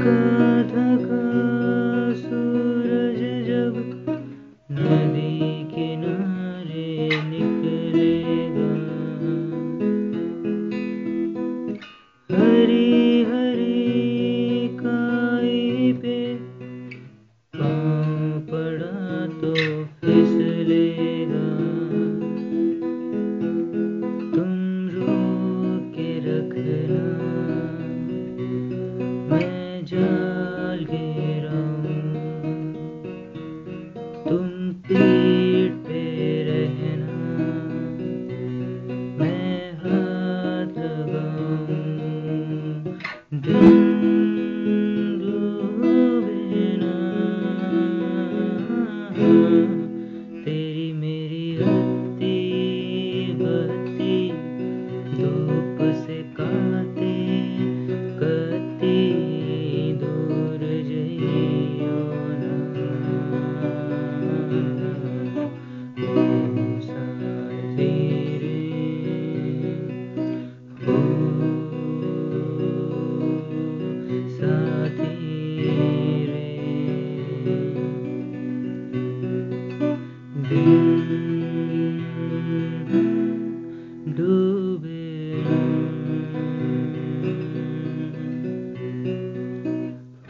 थका सूरज जब नदी किनारे निकलेगा, हरी हरी काई पे पाँव पड़ा तो फिसलेगा। तुम रोक के रखना, मैं जाल घेराऊं, तुम तीर पे रहना, मैं हाथ लगाऊं। दिन डूबे ना, तेरी मेरी हत्ती बत्ती धूप से काते कती दूर जइयो ना। ओ साथी रे, ओ साथी रे, दिन डूबे ना,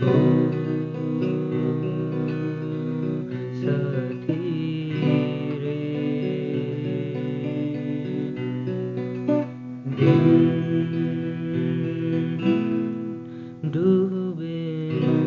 ओ साथी रे, दिन डूबे ना।